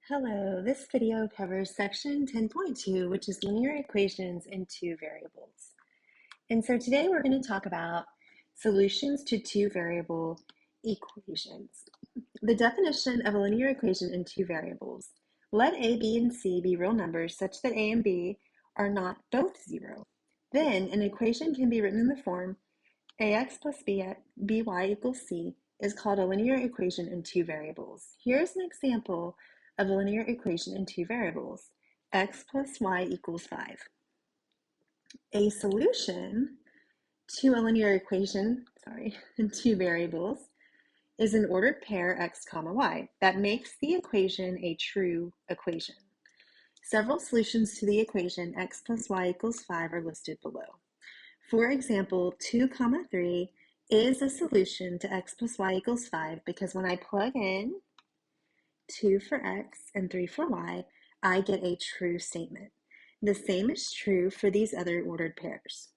Hello, this video covers section 10.2, which is linear equations in two variables. And so today we're going to talk about solutions to two variable equations. The definition of a linear equation in two variables. Let a, b, and c be real numbers such that a and b are not both zero. Then an equation can be written in the form ax plus by equals c is called a linear equation in two variables. Here's an example of a linear equation in two variables. X plus y equals 5. A solution to a linear equation, in two variables is an ordered pair x comma y. That makes the equation a true equation. Several solutions to the equation x plus y equals 5 are listed below. For example, 2 comma 3 is a solution to x plus y equals 5 because when I plug in 2 for x and 3 for y, I get a true statement. The same is true for these other ordered pairs.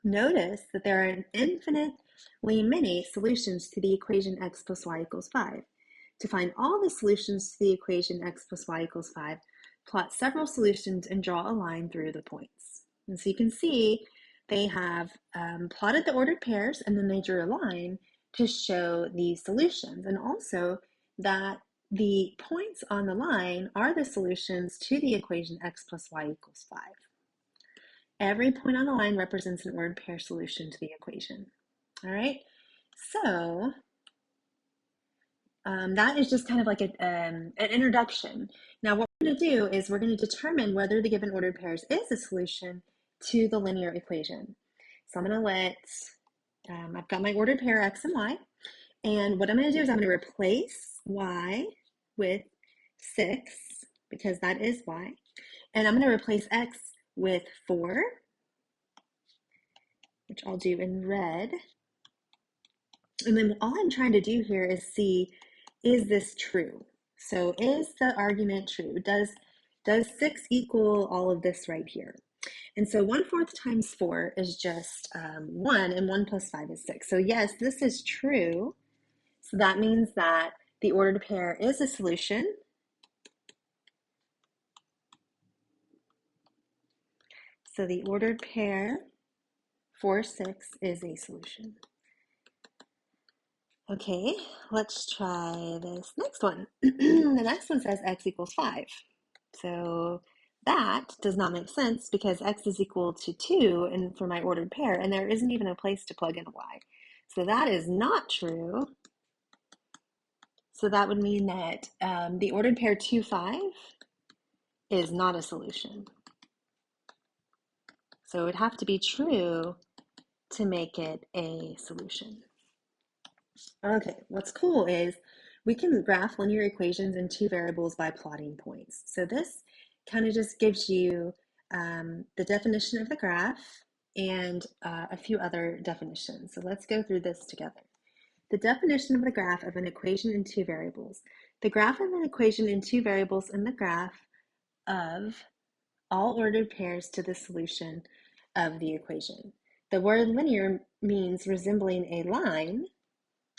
Notice that there are infinitely many solutions to the equation x plus y equals 5. To find all the solutions to the equation x plus y equals 5, plot several solutions and draw a line through the points. And so you can see they have plotted the ordered pairs and then they drew a line to show the solutions, and also that the points on the line are the solutions to the equation x plus y equals 5. Every point on the line represents an ordered pair solution to the equation. All right, so that is just kind of like an introduction. Now what we're going to do is we're going to determine whether the given ordered pairs is a solution to the linear equation. So I'm going to I've got my ordered pair x and y, and what I'm going to do is I'm going to replace y with 6 because that is y, and I'm going to replace x with 4, which I'll do in red. And then all I'm trying to do here is see, is this true? So is the argument true? Does 6 equal all of this right here? And so 1/4 times 4 is just 1, and 1 plus 5 is 6. So yes, this is true. So that means that the ordered pair is a solution. So the ordered pair for 6 is a solution. Okay, let's try this next one. The next one says x equals 5. So that does not make sense because x is equal to 2 and for my ordered pair, and there isn't even a place to plug in a y. So that is not true. So that would mean that the ordered pair 2, 5 is not a solution. So it would have to be true to make it a solution. Okay, what's cool is we can graph linear equations in two variables by plotting points. So this kind of just gives you the definition of the graph and a few other definitions. So let's go through this together. The definition of the graph of an equation in two variables. The graph of an equation in two variables in the graph of all ordered pairs to the solution of the equation. The word linear means resembling a line.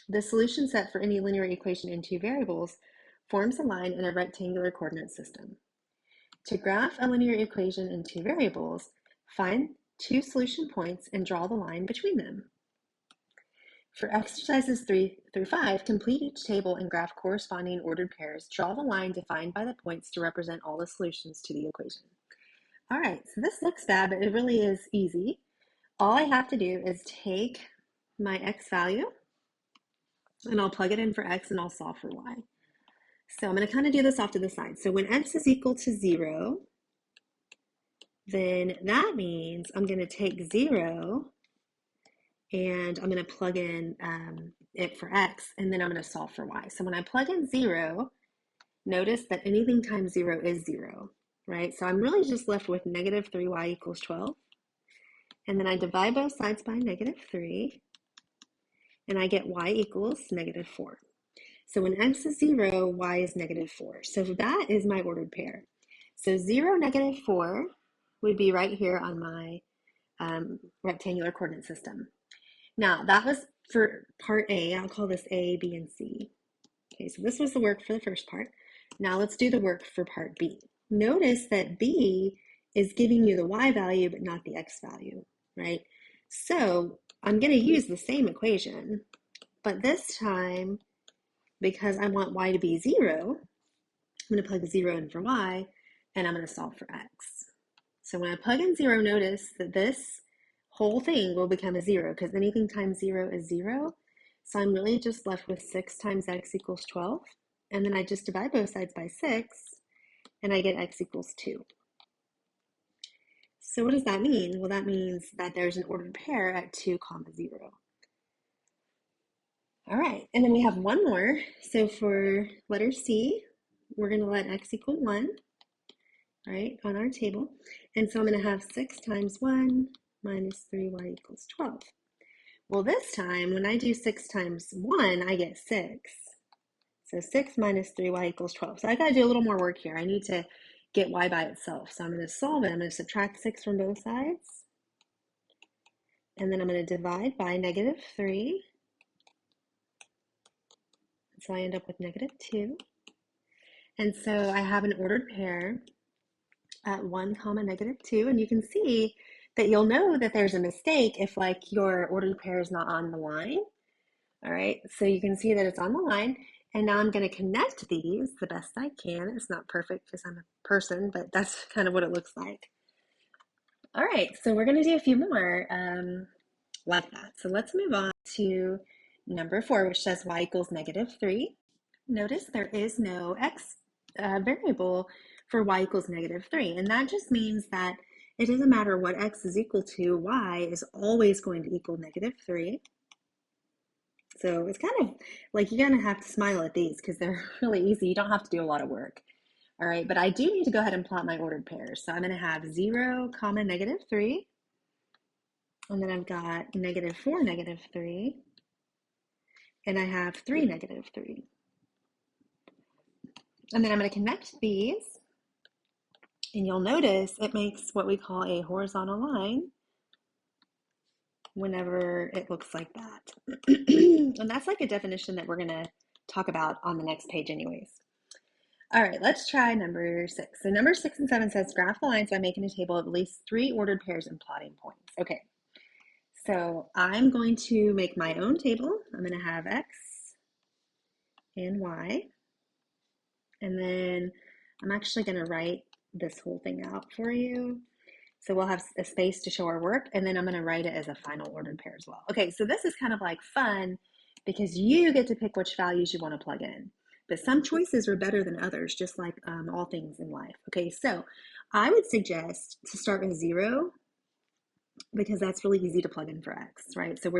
The solution set for any linear equation in two variables forms a line in a rectangular coordinate system. To graph a linear equation in two variables, find two solution points and draw the line between them. For exercises 3 through 5, complete each table and graph corresponding ordered pairs. Draw the line defined by the points to represent all the solutions to the equation. All right, so this looks bad, but it really is easy. All I have to do is take my x value, and I'll plug it in for x and I'll solve for y. So I'm going to kind of do this off to the side. So when x is equal to 0, then that means I'm going to take 0 and I'm going to plug in it for x, and then I'm going to solve for y. So when I plug in 0, notice that anything times 0 is 0, right? So I'm really just left with negative 3y equals 12. And then I divide both sides by negative 3, and I get y equals negative 4. So when x is 0, y is negative 4. So that is my ordered pair. So 0, negative 4 would be right here on my rectangular coordinate system. Now, that was for part A. I'll call this A, B, and C. Okay, so this was the work for the first part. Now let's do the work for part B. Notice that B is giving you the y value, but not the x value, right? So I'm going to use the same equation, but this time, because I want y to be 0, I'm going to plug 0 in for y, and I'm going to solve for x. So when I plug in 0, notice that this whole thing will become a 0, because anything times 0 is 0. So I'm really just left with 6 times x equals 12. And then I just divide both sides by 6, and I get x equals 2. So what does that mean? Well, that means that there's an ordered pair at 2, 0. All right, and then we have one more. So for letter C, we're going to let x equal 1, right, on our table. And so I'm going to have 6 times 1 minus 3y equals 12. Well, this time, when I do 6 times 1, I get 6. So 6 minus 3y equals 12. So I got to do a little more work here. I need to get y by itself. So I'm going to solve it. I'm going to subtract 6 from both sides. And then I'm going to divide by negative 3. So I end up with negative 2. And so I have an ordered pair at 1 comma negative 2. And you can see that you'll know that there's a mistake if like your ordered pair is not on the line. All right, so you can see that it's on the line. And now I'm going to connect these the best I can. It's not perfect because I'm a person, but that's kind of what it looks like. All right, so we're going to do a few more like that. So let's move on to number 4, which says y equals negative 3. Notice there is no x variable for y equals negative 3. And that just means that it doesn't matter what x is equal to, y is always going to equal negative 3. So it's kind of like you're going to have to smile at these because they're really easy. You don't have to do a lot of work. All right, but I do need to go ahead and plot my ordered pairs. So I'm going to have 0, comma, negative 3. And then I've got negative 4, negative 3. And I have 3, negative 3. And then I'm going to connect these. And you'll notice it makes what we call a horizontal line whenever it looks like that. And that's like a definition that we're going to talk about on the next page anyways. All right, let's try number 6. So number 6 and 7 says graph the lines by making a table of at least 3 ordered pairs and plotting points. Okay, so I'm going to make my own table. I'm going to have x and y. And then I'm actually going to write this whole thing out for you. So we'll have a space to show our work, and then I'm going to write it as a final ordered pair as well. Okay, so this is kind of like fun because you get to pick which values you want to plug in. But some choices are better than others, just like all things in life. Okay, so I would suggest to start with 0 because that's really easy to plug in for x, right? So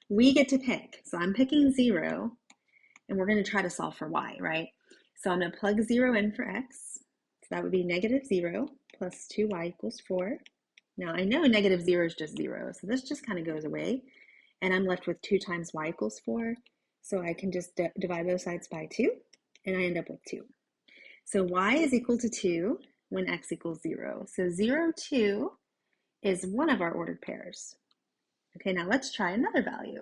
we get to pick. So I'm picking 0, and we're going to try to solve for y, right? So I'm going to plug 0 in for x. So that would be negative 0 plus 2y equals 4. Now I know negative 0 is just 0, so this just kind of goes away. And I'm left with 2 times y equals 4. So I can just divide both sides by 2, and I end up with 2. So y is equal to 2 when x equals 0. So 0, 2 is one of our ordered pairs. Okay, now let's try another value.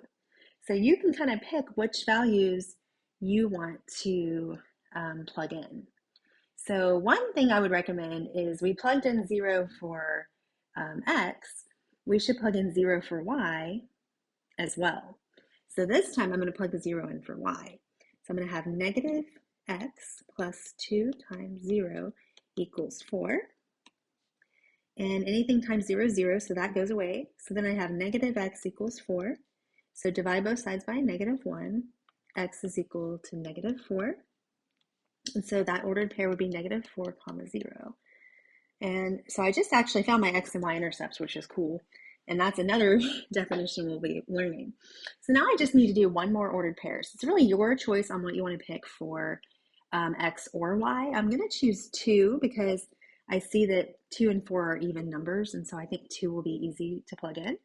So you can kind of pick which values you want to plug in. So one thing I would recommend is we plugged in 0 for x, we should plug in 0 for y as well. So this time I'm going to plug the 0 in for y. So I'm going to have negative x plus 2 times 0 equals 4. And anything times 0 is 0, so that goes away. So then I have negative x equals 4. So divide both sides by negative 1. X is equal to negative 4. And so that ordered pair would be negative 4, comma 0. And so I just actually found my x and y intercepts, which is cool. And that's another definition we'll be learning. So now I just need to do one more ordered pair. So it's really your choice on what you want to pick for x or y. I'm going to choose 2 because I see that 2 and 4 are even numbers. And so I think 2 will be easy to plug in.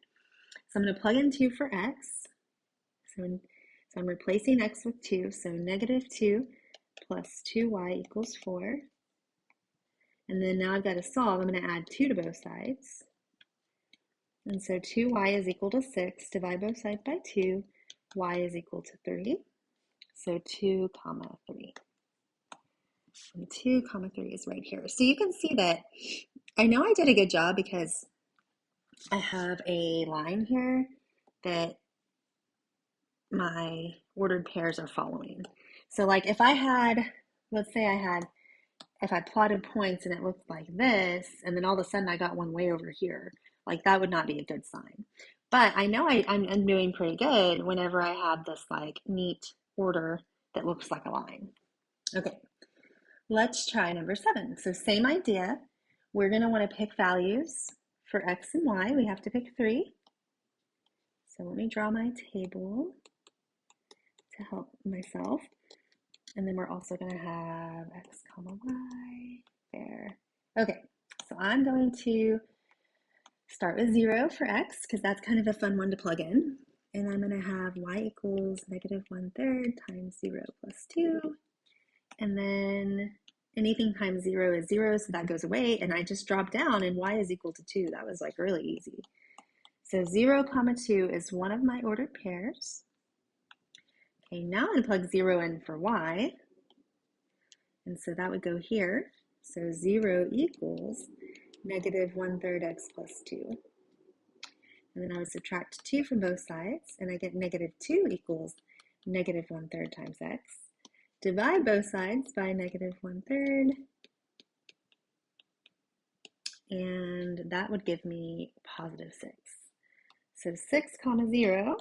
So I'm going to plug in 2 for x. So I'm replacing x with 2. So negative 2 plus 2y equals 4. And then now I've got to solve. I'm going to add 2 to both sides. And so 2y is equal to 6. Divide both sides by 2. Y is equal to 3. So 2, comma 3. And 2 comma 3 is right here. So you can see that I know I did a good job because I have a line here that my ordered pairs are following. So like if I had, let's say if I plotted points and it looked like this, and then all of a sudden I got one way over here, like that would not be a good sign. But I know I'm doing pretty good whenever I have this like neat order that looks like a line. Okay, let's try number 7. So same idea. We're going to want to pick values for X and Y. We have to pick 3. So let me draw my table to help myself. And then we're also going to have X comma Y there. Okay, so I'm going to start with 0 for X because that's kind of a fun one to plug in. And I'm going to have Y equals negative 1/3 times 0 plus 2. And then anything times 0 is 0, so that goes away. And I just drop down and Y is equal to 2. That was like really easy. So 0 comma 2 is one of my ordered pairs. Okay, now I'm going to plug 0 in for Y. And so that would go here. So 0 equals negative 1/3 X plus 2. And then I would subtract 2 from both sides, and I get negative 2 equals negative 1/3 times X. Divide both sides by negative 1/3, and that would give me positive 6. So 6 comma 0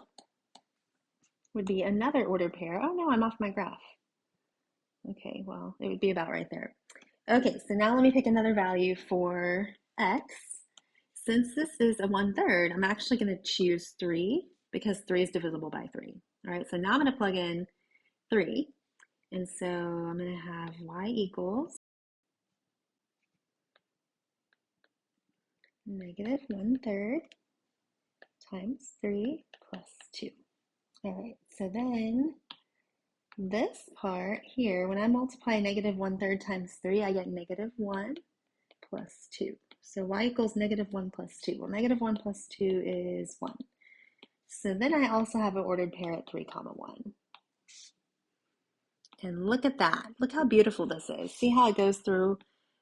would be another ordered pair. Oh no, I'm off my graph. Okay, well, it would be about right there. Okay, so now let me pick another value for X. Since this is a 1/3, I'm actually going to choose 3 because 3 is divisible by 3. All right, so now I'm going to plug in 3. And so I'm going to have Y equals negative 1/3 times 3 plus 2. All right, so then this part here, when I multiply negative 1/3 times 3, I get negative 1 plus 2. So Y equals negative 1 plus 2. Well, negative 1 plus 2 is 1. So then I also have an ordered pair at 3 comma 1. And look at that. Look how beautiful this is. See how it goes through?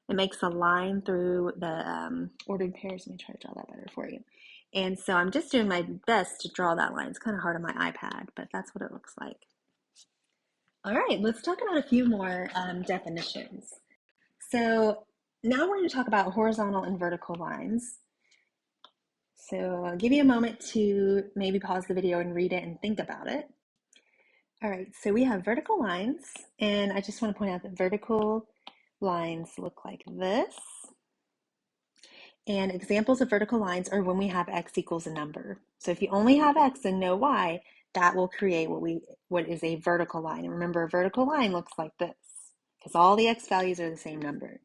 It makes a line through the ordered pairs. Let me try to draw that better for you. And so I'm just doing my best to draw that line. It's kind of hard on my iPad, but that's what it looks like. All right, let's talk about a few more definitions. So now we're going to talk about horizontal and vertical lines. So I'll give you a moment to maybe pause the video and read it and think about it. All right, so we have vertical lines, and I just want to point out that vertical lines look like this. And examples of vertical lines are when we have X equals a number. So if you only have X and no Y, that will create what is a vertical line. And remember, a vertical line looks like this because all the X values are the same number.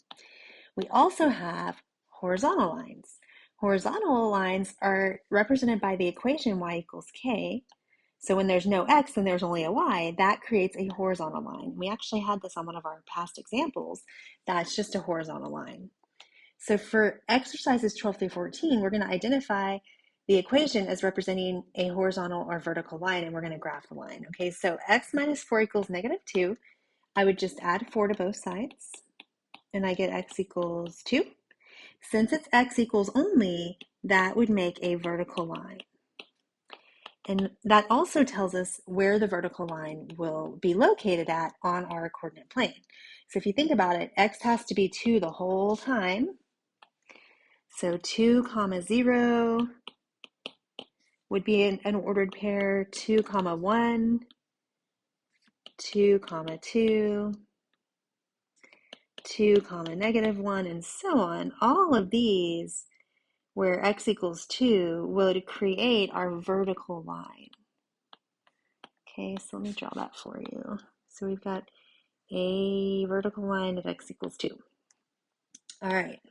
We also have horizontal lines. Horizontal lines are represented by the equation Y equals K. So when there's no X and there's only a Y, that creates a horizontal line. We actually had this on one of our past examples. That's just a horizontal line. So for exercises 12 through 14, we're going to identify the equation as representing a horizontal or vertical line, and we're going to graph the line. Okay, so X minus 4 equals negative 2. I would just add 4 to both sides, and I get X equals 2. Since it's X equals only, that would make a vertical line. And that also tells us where the vertical line will be located at on our coordinate plane. So if you think about it, X has to be 2 the whole time. So 2 comma 0 would be an ordered pair, 2 comma 1, 2 comma 2, 2 comma negative 1, and so on. All of these where X equals 2 would create our vertical line. Okay, so let me draw that for you. So we've got a vertical line at X equals 2. All right,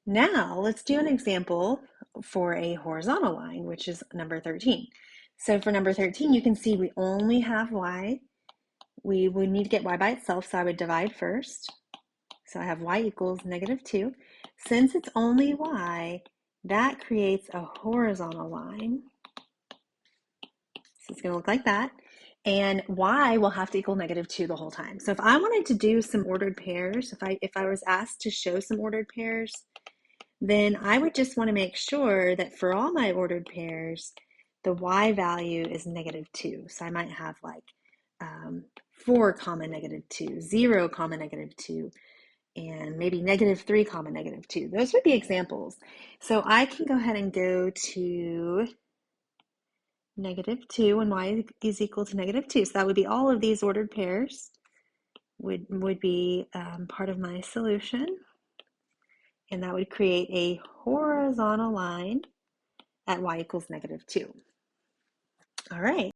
now let's do an example for a horizontal line, which is number 13. So for number 13, you can see we only have Y. We would need to get Y by itself, so I would divide first. So I have Y equals negative 2. Since it's only Y, that creates a horizontal line. So it's going to look like that. and y will have to equal -2 the whole time. So if I wanted to do some ordered pairs, if I was asked to show some ordered pairs, then I would just want to make sure that for all my ordered pairs, the y value is -2. So I might have like 4 comma -2, 0 comma -2, and maybe -3 comma -2. Those would be examples. So I can go ahead and go to -2 when y is equal to -2. So that would be all of these ordered pairs would be part of my solution. And that would create a horizontal line at y equals -2. All right.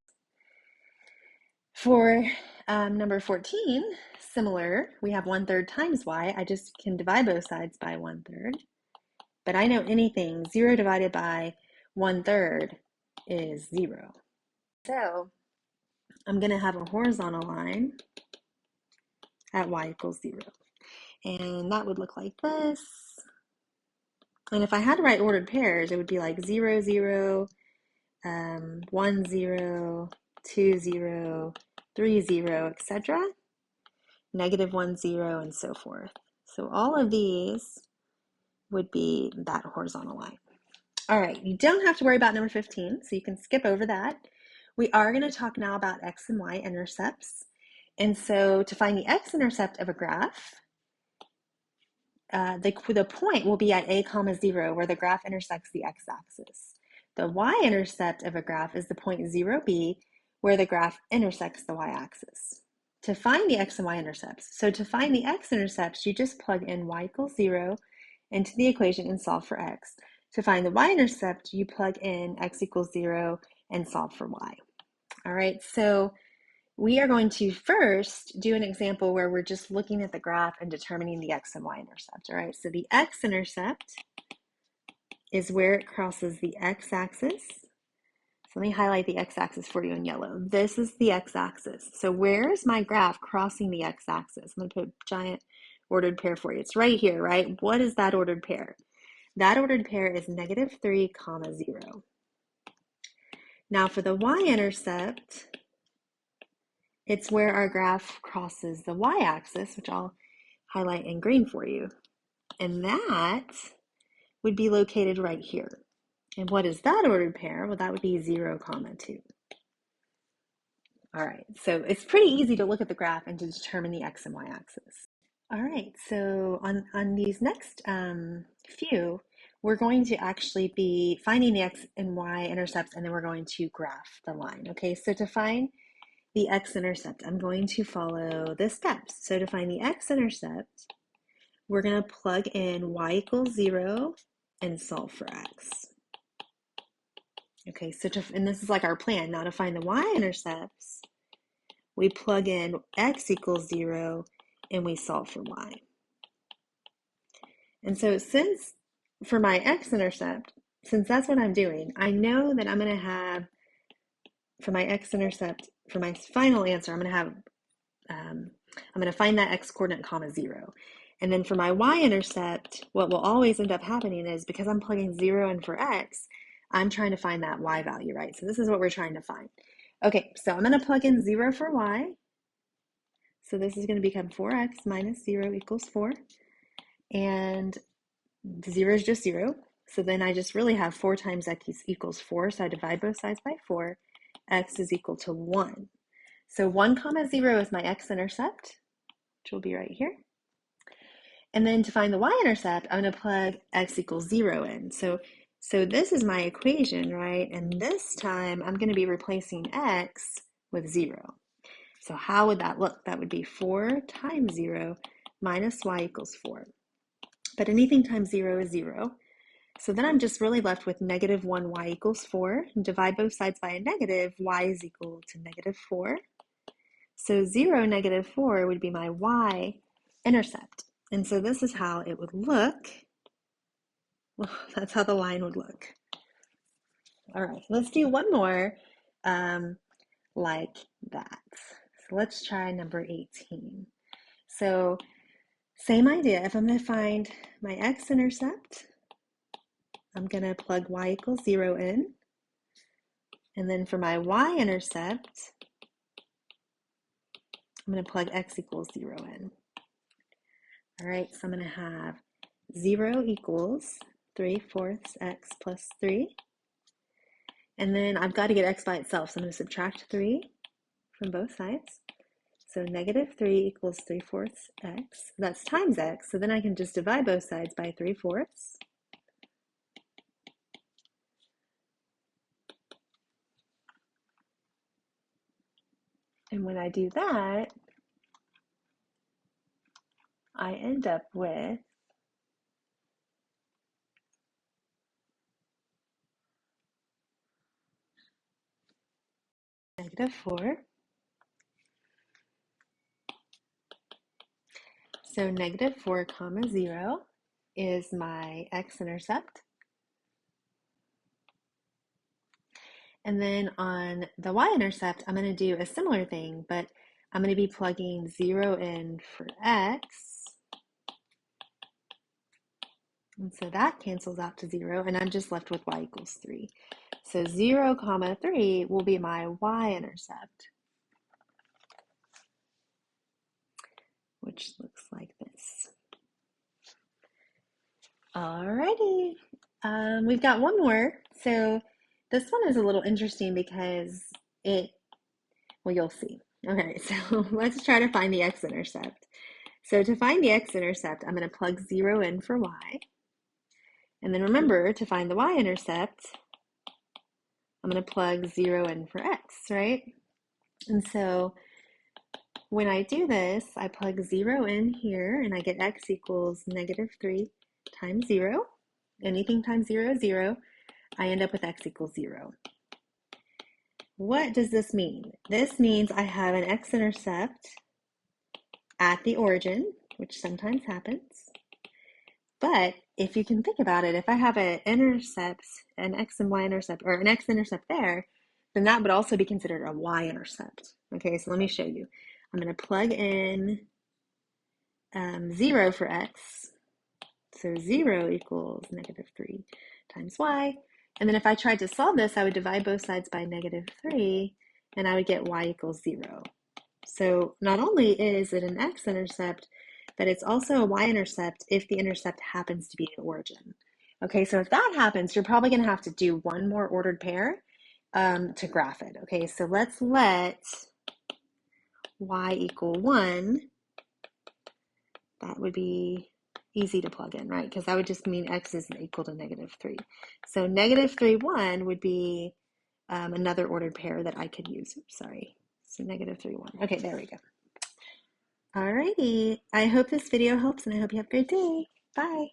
For number 14, similar, we have 1/3 times y. I just can divide both sides by 1/3. But I know anything 0 divided by 1/3 is 0. So I'm going to have a horizontal line at y equals 0. And that would look like this. And if I had to write ordered pairs, it would be like 0, 0, 1, 0, 2, 0, 3, 0, etc. -1, 0, and so forth. So all of these would be that horizontal line. All right, you don't have to worry about number 15, so you can skip over that. We are going to talk now about x and y intercepts. And so to find the x-intercept of a graph, the point will be at a comma 0 where the graph intersects the x-axis. The y-intercept of a graph is the point 0b where the graph intersects the y-axis. To find the x and y intercepts, so to find the x-intercepts, you just plug in y equals 0 into the equation and solve for x. To find the y-intercept, you plug in x equals 0 and solve for y. All right, so we are going to first do an example where we're just looking at the graph and determining the x and y intercept. All right, so the x-intercept is where it crosses the x-axis. So let me highlight the x-axis for you in yellow. This is the x-axis. So where is my graph crossing the x-axis? I'm going to put a giant ordered pair for you. It's right here, right? What is that ordered pair? That ordered pair is -3 comma 0. Now for the y-intercept, it's where our graph crosses the y-axis, which I'll highlight in green for you. And that would be located right here. And what is that ordered pair? Well, that would be 0 comma 2. All right, so it's pretty easy to look at the graph and to determine the x and y axis. All right, so on these next few, we're going to actually be finding the x and y intercepts, and then we're going to graph the line. Okay, so to find the x-intercept, I'm going to follow the steps. So to find the x-intercept, we're going to plug in y equals 0 and solve for x. Okay, so and this is like our plan. Now to find the y-intercepts, we plug in x equals 0 and we solve for y. And so since for my x-intercept, since that's what I'm doing, I know that I'm going to have, for my x-intercept, for my final answer, I'm going to have, I'm going to find that x-coordinate comma 0. And then for my y-intercept, what will always end up happening is because I'm plugging 0 in for x, I'm trying to find that y value, right? So this is what we're trying to find. Okay, so I'm going to plug in 0 for y. So this is going to become 4x minus 0 equals 4. And 0 is just 0. So then I just really have 4 times x equals 4. So I divide both sides by 4. X is equal to 1. So 1 comma 0 is my x-intercept, which will be right here. And then to find the y-intercept, I'm going to plug x equals 0 in. So this is my equation, right? And this time I'm going to be replacing x with 0. So how would that look? That would be 4 times 0 minus y equals 4. But anything times 0 is 0. So then I'm just really left with -1y equals 4. And divide both sides by a negative, y is equal to -4. So 0, -4 would be my y-intercept. And so this is how it would look. Well, that's how the line would look. All right, let's do one more like that. So let's try number 18. So same idea. If I'm going to find my x-intercept, I'm going to plug y equals 0 in. And then for my y-intercept, I'm going to plug x equals 0 in. All right, so I'm going to have 0 equals 3/4 x plus 3. And then I've got to get x by itself, so I'm going to subtract 3 from both sides. So -3 equals 3/4 x. That's times x, so then I can just divide both sides by 3/4. And when I do that, I end up with -4. So -4 comma 0 is my x-intercept. And then on the y-intercept, I'm going to do a similar thing, but I'm going to be plugging 0 in for x. And so that cancels out to 0, and I'm just left with y equals 3. So 0 comma 3 will be my y-intercept, which looks like this. Alrighty, we've got one more. So this one is a little interesting because well, you'll see. Okay, so let's try to find the x-intercept. So to find the x-intercept, I'm going to plug 0 in for y. And then remember, to find the y-intercept, I'm going to plug 0 in for x, right? And so when I do this, I plug 0 in here, and I get x equals -3 times 0. Anything times 0 is 0. I end up with x equals 0. What does this mean? This means I have an x-intercept at the origin, which sometimes happens. But if you can think about it, if I have an intercept, an x and y intercept, or an x-intercept there, then that would also be considered a y-intercept. Okay, so let me show you. I'm going to plug in 0 for x. So 0 equals -3 times y. And then if I tried to solve this, I would divide both sides by -3, and I would get y equals 0. So not only is it an x-intercept, but it's also a y-intercept if the intercept happens to be the origin. Okay, so if that happens, you're probably going to have to do one more ordered pair to graph it. Okay, so let's let y equal 1. That would be easy to plug in, right? Because that would just mean x is equal to -3. So -3, 1 would be another ordered pair that I could use. Oops, sorry. So -3, 1. Okay, there we go. Alrighty. I hope this video helps, and I hope you have a great day. Bye.